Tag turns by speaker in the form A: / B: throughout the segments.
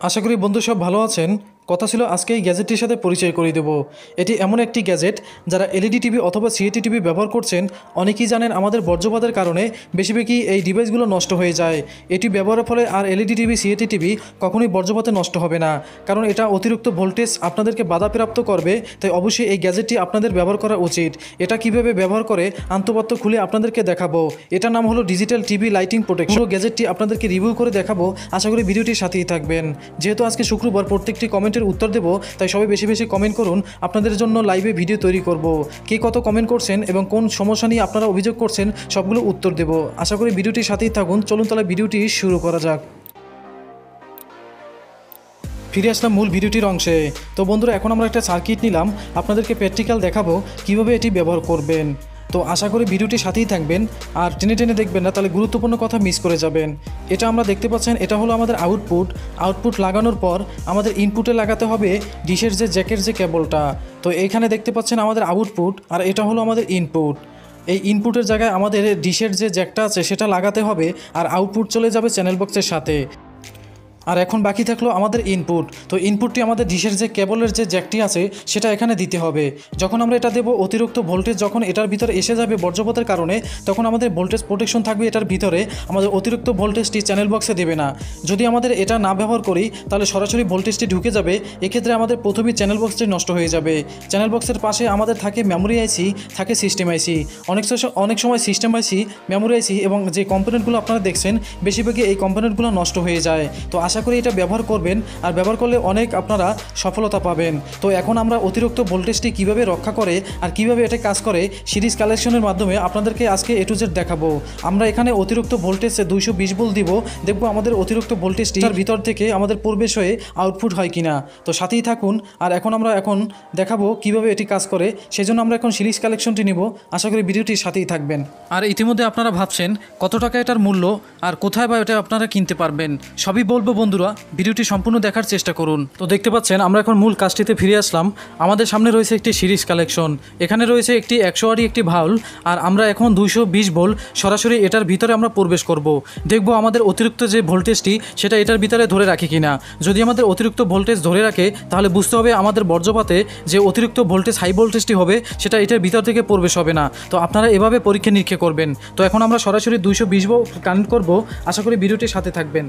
A: আশা করি বন্ধু সব ভালো আছেন। কথা ছিল আজকে এই গ্যাজেটটির সাথে পরিচয় করিয়ে দেব। এটি এমন একটি গ্যাজেট যারা এলইডি টিভি অথবা সিএটি টিভি ব্যবহার করছেন অনেকেই জানেন আমাদের বর্জ্যপাতের কারণে বেশিরভাগই এই ডিভাইসগুলো নষ্ট হয়ে যায়। এটি ব্যবহারের ফলে আর এলইডি টিভি সিএটি টিভি কখনোই বর্জ্যপাতে নষ্ট হবে না, কারণ এটা অতিরিক্ত ভোল্টেজ আপনাদেরকে বাধাপ্রাপ্ত করবে। তাই অবশ্যই এই গ্যাজেটটি আপনাদের ব্যবহার করা উচিত। এটা কিভাবে ব্যবহার করে আন্তঃপাত্য খুলে আপনাদেরকে দেখাবো। এটার নাম হলো ডিজিটাল টিভি লাইটিং প্রোটেকশন। গ্যাজেটটি আপনাদেরকে রিভিউ করে দেখাবো। আশা করি ভিডিওটির সাথেই থাকবেন। যেহেতু আজকে শুক্রবার, প্রত্যেকটি কমেন্টের উত্তর দেব, তাই সবাই বেশি বেশি কমেন্ট করুন। আপনাদের জন্য লাইভে ভিডিও তৈরি করব। কে কত কমেন্ট করছেন এবং কোন সমস্যা নিয়ে আপনারা অভিযোগ করছেন সবগুলো উত্তর দেব। আশা করি ভিডিওটির সাথেই থাকুন। চলুন তাহলে ভিডিওটি শুরু করা যাক। ফিরে আসলাম মূল ভিডিওটির অংশে। তো বন্ধুরা, এখন আমরা একটা সার্কিট নিলাম, আপনাদেরকে প্র্যাকটিক্যাল দেখাবো কিভাবে এটি ব্যবহার করবেন। তো আশা করি ভিডিওটির সাথেই থাকবেন আর টেনে টেনে দেখবেন না, তাহলে গুরুত্বপূর্ণ কথা মিস করে যাবেন। এটা আমরা দেখতে পাচ্ছেন, এটা হলো আমাদের আউটপুট লাগানোর পর আমাদের ইনপুটে লাগাতে হবে ডিশের যে জ্যাকের যে কেবলটা। তো এইখানে দেখতে পাচ্ছেন আমাদের আউটপুট, আর এটা হলো আমাদের ইনপুট। এই ইনপুটের জায়গায় আমাদের ডিশের যে জ্যাকটা আছে সেটা লাগাতে হবে, আর আউটপুট চলে যাবে চ্যানেল বক্সের সাথে। আর এখন বাকি থাকলো আমাদের ইনপুট। তো ইনপুটটি আমাদের ডিশের যে কেবলের যে জ্যাকটি আছে সেটা এখানে দিতে হবে। যখন আমরা এটা দেবো, অতিরিক্ত ভোল্টেজ যখন এটার ভিতরে এসে যাবে বর্জ্যপাতের কারণে, তখন আমাদের ভোল্টেজ প্রোটেকশন থাকবে এটার ভিতরে। আমাদের অতিরিক্ত ভোল্টেজটি চ্যানেল বক্সে দেবে না। যদি আমাদের এটা না ব্যবহার করি তাহলে সরাসরি ভোল্টেজটি ঢুকে যাবে। এক্ষেত্রে আমাদের প্রথমেই চ্যানেল বক্সটি নষ্ট হয়ে যাবে। চ্যানেল বক্সের পাশে আমাদের থাকে মেমোরি আইসি, থাকে সিস্টেম আইসি। অনেক সময় সিস্টেম আইসি, মেমোরি আইসি এবং যে কম্পোনেন্টগুলো আপনারা দেখছেন বেশিরভাগই এই কম্পোনেন্টগুলো নষ্ট হয়ে যায়। তো আশা করি এটা ব্যবহার করবেন, আর ব্যবহার করলে অনেক আপনারা সফলতা পাবেন। তো এখন আমরা অতিরিক্ত ভোল্টেজটি কিভাবে রক্ষা করে আর কিভাবে এটা কাজ করে সিরিজ কালেকশনের মাধ্যমে আপনাদেরকে আজকে এ টু জেড দেখাবো। আমরা এখানে অতিরিক্ত ভোল্টেজে 220 ভোল্ট দিব, দেখবো আমাদের অতিরিক্ত ভোল্টেজটির ভিতর থেকে আমাদের প্রবেশ হয়ে আউটপুট হয় কিনা। তো সাথেই থাকুন। আর এখন আমরা দেখাবো কিভাবে এটি কাজ করে। সেজন্য আমরা এখন সিরিজ কালেকশনটি নিব। আশা করি ভিডিওটির সাথেই থাকবেন। আর ইতিমধ্যে আপনারা ভাবছেন কত টাকা এটার মূল্য আর কোথায় বা এটা আপনারা কিনতে পারবেন, সবই বলবো বন্ধুরা। ভিডিওটি সম্পূর্ণ দেখার চেষ্টা করুন। তো দেখতে পাচ্ছেন আমরা এখন মূল কাজটিতে ফিরে আসলাম। আমাদের সামনে রয়েছে একটি সিরিজ কালেকশন, এখানে রয়েছে একটি 100 ওয়াট একটি ভাউল, আর আমরা এখন 220 ভোল্ট সরাসরি এটার ভিতরে আমরা প্রবেশ করব। দেখব আমাদের অতিরিক্ত যে ভোল্টেজটি সেটা এটার ভিতরে ধরে রাখে কিনা। যদি আমাদের অতিরিক্ত ভোল্টেজ ধরে রাখে তাহলে বুঝতে হবে আমাদের বর্জ্যপাতে যে অতিরিক্ত ভোল্টেজ হাই ভোল্টেজটি হবে সেটা এটার ভিতর থেকে প্রবেশ হবে না। তো আপনারা এভাবে পরীক্ষা নিরীক্ষা করবেন। তো এখন আমরা সরাসরি 220 ভোল্ট কানেক্ট করব। আশা করি ভিডিওটির সাথে থাকবেন।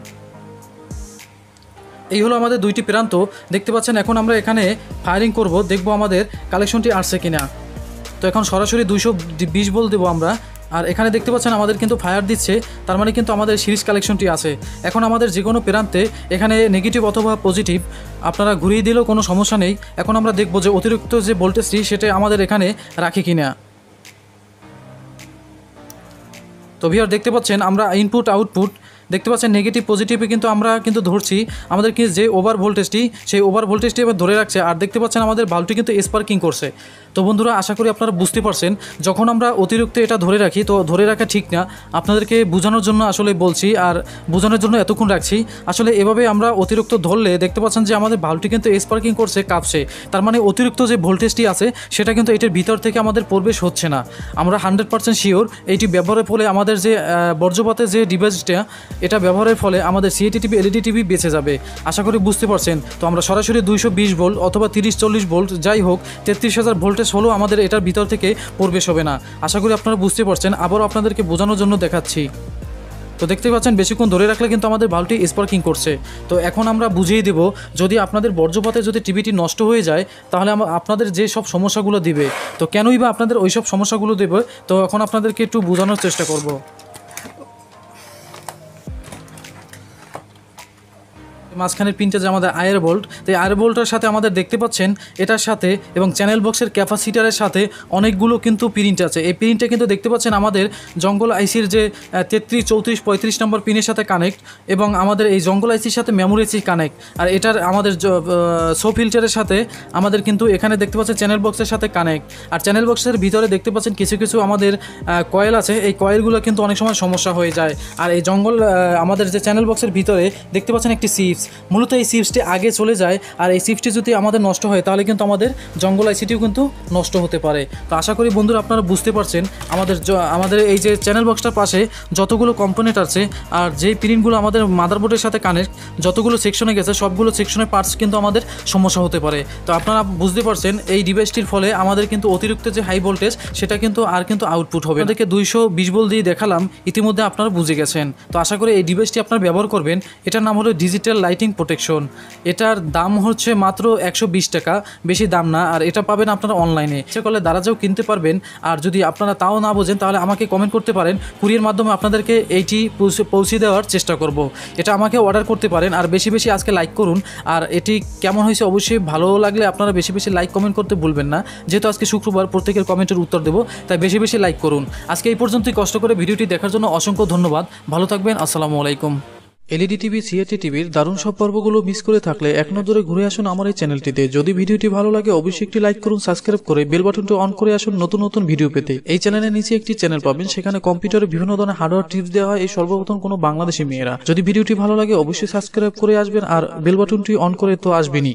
A: এই হলো আমাদের দুইটি প্রান্ত, দেখতে পাচ্ছেন। এখন আমরা এখানে ফায়ারিং করব, দেখব আমাদের কালেকশনটি আসছে কিনা। তো এখন সরাসরি 220 ভোল্ট দেবো আমরা। আর এখানে দেখতে পাচ্ছেন আমাদের কিন্তু ফায়ার দিচ্ছে, তার মানে কিন্তু আমাদের সিরিজ কালেকশনটি আছে। এখন আমাদের যে কোনো প্রান্তে এখানে নেগেটিভ অথবা পজিটিভ আপনারা ঘুরিয়ে দিলেও কোনো সমস্যা নেই। এখন আমরা দেখব যে অতিরিক্ত যে ভোল্টেজটি সেটা আমাদের এখানে রাখে কিনা। তো ভিউয়ার দেখতে পাচ্ছেন আমরা ইনপুট আউটপুট দেখতে পাচ্ছেন নেগেটিভ পজিটিভে কিন্তু আমরা ধরছি আমাদের কি যে ওভার ভোল্টেজটি, সেই ওভার ভোল্টেজটি এবার ধরে রাখছে। আর দেখতে পাচ্ছেন আমাদের বাল্বটি কিন্তু স্পার্কিং করছে। তো বন্ধুরা, আশা করি আপনারা বুঝতে পারছেন যখন আমরা অতিরিক্ত এটা ধরে রাখি, তো ধরে রাখা ঠিক না। আপনাদেরকে বোঝানোর জন্য আসলে বলছি, আর বোঝানোর জন্য এতক্ষণ রাখছি। আসলে এভাবে আমরা অতিরিক্ত ধরলে দেখতে পাচ্ছেন যে আমাদের বাল্বটি কিন্তু স্পার্কিং করছে, কাঁপছে। তার মানে অতিরিক্ত যে ভোল্টেজটি আছে সেটা কিন্তু এটার ভিতর থেকে আমাদের প্রবেশ হচ্ছে না। আমরা 100% শিওর এইটি ব্যবহারের ফলে আমাদের যে বর্জ্যপাতের যে ডিভাইসটা, এটা ব্যবহারের ফলে আমাদের সিএটি টিভি, এলইডি টিভি বেঁচে যাবে। আশা করি বুঝতে পারছেন। তো আমরা সরাসরি 220 ভোল্ট অথবা 30-40 ভোল্ট যাই হোক 33,000 ভোল্টেজ হলেও আমাদের এটার ভিতর থেকে প্রবেশ হবে না। আশা করি আপনারা বুঝতে পারছেন। আবারও আপনাদেরকে বোঝানোর জন্য দেখাচ্ছি। তো দেখতে পাচ্ছেন বেশিক্ষণ ধরে রাখলে কিন্তু আমাদের বাল্বটি স্পার্কিং করছে। তো এখন আমরা বুঝিয়ে দেব, যদি আপনাদের বর্জ্যপাতে যদি টিভিটি নষ্ট হয়ে যায় তাহলে আপনাদের যে সব সমস্যাগুলো দিবে, তো কেনই বা আপনাদের ওই সব সমস্যাগুলো দেবে, তো এখন আপনাদেরকে একটু বোঝানোর চেষ্টা করব। মাঝখানের পিনটা যে আমাদের আয়ার বোল্ট, তো এই আয়ার বোল্টের সাথে আমাদের দেখতে পাচ্ছেন এটার সাথে এবং চ্যানেল বক্সের ক্যাপাসিটারের সাথে অনেকগুলো কিন্তু প্রিন্ট আছে। এই প্রিন্টটা কিন্তু দেখতে পাচ্ছেন আমাদের জঙ্গল আইসির যে 33, 34, 35 নম্বর পিনের সাথে কানেক্ট, এবং আমাদের এই জঙ্গল আইসির সাথে মেমোরি আইসি কানেক্ট। আর এটার আমাদের শো ফিল্টারের সাথে আমাদের কিন্তু এখানে দেখতে পাচ্ছেন চ্যানেল বক্সের সাথে কানেক্ট। আর চ্যানেল বক্সের ভিতরে দেখতে পাচ্ছেন কিছু আমাদের কয়েল আছে। এই কয়েলগুলো কিন্তু অনেক সময় সমস্যা হয়ে যায়। আর এই আমাদের যে চ্যানেল বক্সের ভিতরে দেখতে পাচ্ছেন একটি চিপস, মূলত এই চিপসটি আগে চলে যায়, আর এই চিপসটি যদি আমাদের নষ্ট হয় তাহলে কিন্তু আমাদের জঙ্গল আইসিটিও কিন্তু নষ্ট হতে পারে। তো আশা করি বন্ধুরা আপনারা বুঝতে পারছেন আমাদের এই যে চ্যানেল বক্সটার পাশে যতগুলো কম্পোনেন্ট আছে আর যেই পিনগুলো আমাদের মাদারবোর্ডের সাথে কানেক্ট যতগুলো সেকশনে গেছে সবগুলো সেকশনের পার্টস কিন্তু আমাদের সমস্যা হতে পারে। তো আপনারা বুঝতে পারছেন এই ডিভাইসটির ফলে আমাদের কিন্তু অতিরিক্ত যে হাই ভোল্টেজ সেটা কিন্তু আউটপুট হবে। আমাদেরকে 220 ভোল্ট দিয়ে দেখালাম, ইতিমধ্যে আপনারা বুঝে গেছেন। তো আশা করি এই ডিভাইসটি আপনারা ব্যবহার করবেন। এটার নাম হলো ডিজিটাল লাইটিং প্রোটেকশন। এটার দাম হচ্ছে মাত্র 120 টাকা, বেশি দাম না। আর এটা পাবেন আপনারা অনলাইনে, ইচ্ছে করলে দারাজেও কিনতে পারবেন। আর যদি আপনারা তাও না বোঝেন তাহলে আমাকে কমেন্ট করতে পারেন, কুরিয়ার মাধ্যমে আপনাদেরকে এইটি পৌঁছে দেওয়ার চেষ্টা করব। এটা আমাকে অর্ডার করতে পারেন। আর বেশি বেশি আজকে লাইক করুন। আর এটি কেমন হয়েছে অবশ্যই ভালো লাগলে আপনারা বেশি বেশি লাইক কমেন্ট করতে ভুলবেন না। যেহেতু আজকে শুক্রবার, প্রত্যেকের কমেন্টের উত্তর দেবো, তাই বেশি বেশি লাইক করুন। আজকে এই পর্যন্তই। কষ্ট করে ভিডিওটি দেখার জন্য অসংখ্য ধন্যবাদ। ভালো থাকবেন। আসসালামু আলাইকুম। এলইডি টিভি, সিআরটি টিভির দারুণ সব পর্বগুলো মিস করে থাকলে এক নজরে ঘুরে আসুন আমার এই চ্যানেলটিতে। যদি ভিডিওটি ভালো লাগে অবশ্যই একটি লাইক করুন, সাবস্ক্রাইব করে বেল বাটনটি অন করে আসুন নতুন নতুন ভিডিও পেতে। এই চ্যানেলের নিচে একটি চ্যানেল পাবেন, সেখানে কম্পিউটারে বিভিন্ন ধরনের হার্ডওয়্যার টিপস দেওয়া হয় এই সর্বপ্রথম কোনো বাংলাদেশি মেয়েরা। যদি ভিডিওটি ভালো লাগে অবশ্যই সাবস্ক্রাইব করে আসবেন, আর বেল বাটনটি অন করে তো আসবেনই।